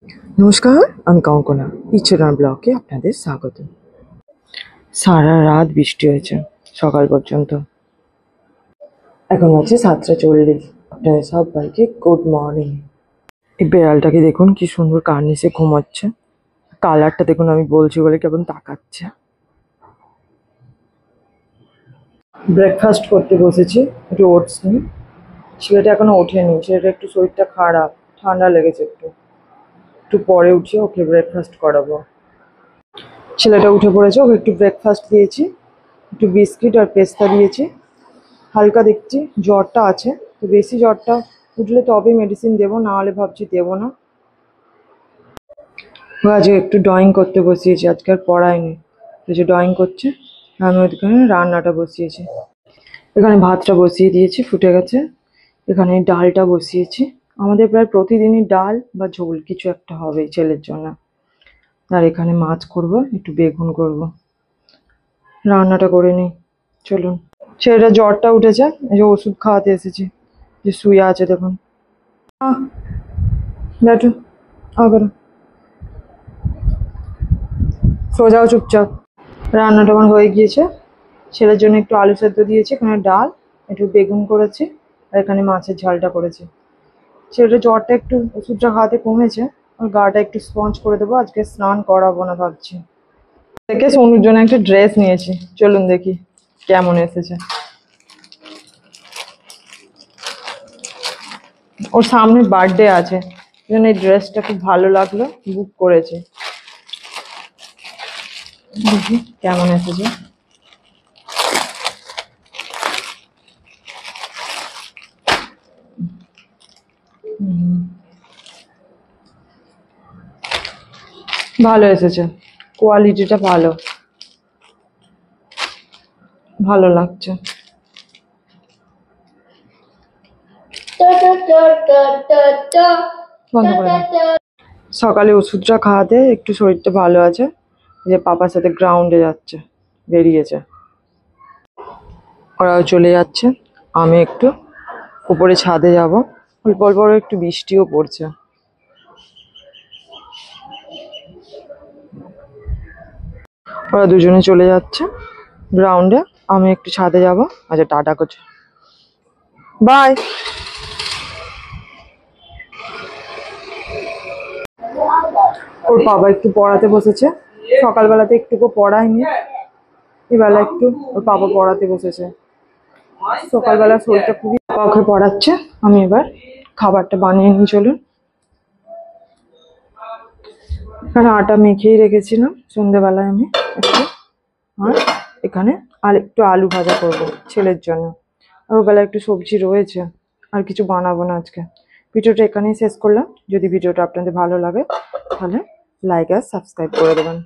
নমস্কার, আমি কঙ্কনা। ইচ্ছেদার ব্লগে আপনাদের স্বাগত। সারা রাত বৃষ্টি হয়েছে সকাল পর্যন্ত। এখন আছে 7:40। আপনাদের সবাইকে গুড মর্নিং। এই বেড়ালটাকে দেখুন কি সুন্দর কার্নিশে ঘুমাচ্ছে। কালারটা দেখুন, আমি বলছি বলে কেমন তাকাচ্ছে। ব্রেকফাস্ট করতে বসেছি, একটু ওটস নিই। ছেলেটা এখনো ওঠেনি, ছেলেটা একটু শরীরটা খারাপ, ঠান্ডা লেগেছে একটু। একটু পরে উঠিয়ে ওকে ব্রেকফাস্ট করাবো। ছেলেটা উঠে পড়েছে, ওকে একটু ব্রেকফাস্ট দিয়েছি, একটু বিস্কিট আর পেস্তা দিয়েছি। হালকা দেখছি জ্বরটা আছে, তো বেশি জ্বরটা উঠলে তবেই মেডিসিন দেবো, না হলে ভাবছি দেবো না। ও আজকে একটু ড্রয়িং করতে বসিয়েছি, আজকে আর পড়ায়নি। তো যে ড্রয়িং করছে, আমি ওইখানে রান্নাটা বসিয়েছি। এখানে ভাতটা বসিয়ে দিয়েছি, ফুটে গেছে। এখানে ডালটা বসিয়েছি। আমাদের প্রায় প্রতিদিনই ডাল বা ঝোল কিছু একটা হবে ছেলের জন্য। আর এখানে মাছ করব, একটু বেগুন করব। রান্নাটা করে নিই, চলুন। ছেলেটা জ্বরটা উঠেছে, এই যে ওষুধ খাওয়াতে এসেছি, যে শুয়ে আছে দেখুন। बैठो, आ करो, সোজাও চুপচাপ। রান্নাটা আমার হয়ে গিয়েছে। ছেলের জন্য একটু আলু সেদ্ধ দিয়েছি, এখানে ডাল, একটু বেগুন করেছি, আর এখানে মাছের ঝালটা করেছি। ছেলেটা জ্বরটা একটু ওষুধটা খাওয়াতে কমেছে, আর গাটা একটু স্পঞ্জ করে দেবো। আজকে স্নান করাবো না ভাবছি। দেখে সোনুর জন্য একটা ড্রেস নিয়েছি, চলুন দেখি কেমন এসেছে। ওর সামনে বার্থডে আছে, এই জন্য এই ড্রেসটা খুব ভালো লাগলো, বুক করেছি। দেখি কেমন এসেছে। ভালো এসেছে, কোয়ালিটিটা ভালো, ভালো লাগছে। বন্ধ করে দাও। সকালে ওষুধটা খাওয়াতে একটু শরীরটা ভালো আছে, যে পাপার সাথে গ্রাউন্ডে যাচ্ছে, বেরিয়েছে। ওরাও চলে যাচ্ছে, আমি একটু উপরে ছাদে যাব। অল্প অল্প করে একটু বৃষ্টিও পড়ছে। ওরা দুজনে চলে যাচ্ছে গ্রাউন্ডে, আমি একটু ছাদে যাব। আচ্ছা, টাটা করছে, বাই। ওর বাবা একটু পড়াতে বসেছে, সকালবেলাতে একটুকু পড়ায়নি, এবেলা একটু ওর বাবা পড়াতে বসেছে। সকালবেলা শরীরটা খুবই, ওকে পড়াচ্ছে। আমি এবার খাবারটা বানিয়ে নিয়ে চলুন। এখানে আটা মেখেই রেখেছিলাম সন্ধ্যেবেলায় আমি একটু, আর এখানে আর একটু আলু ভাজা করব ছেলের জন্য। আর ওবেলা একটু সবজি রয়েছে, আর কিছু বানাবো না আজকে। ভিডিওটা এখানেই শেষ করলাম। যদি ভিডিওটা আপনাদের ভালো লাগে তাহলে লাইক আর সাবস্ক্রাইব করে দেবেন।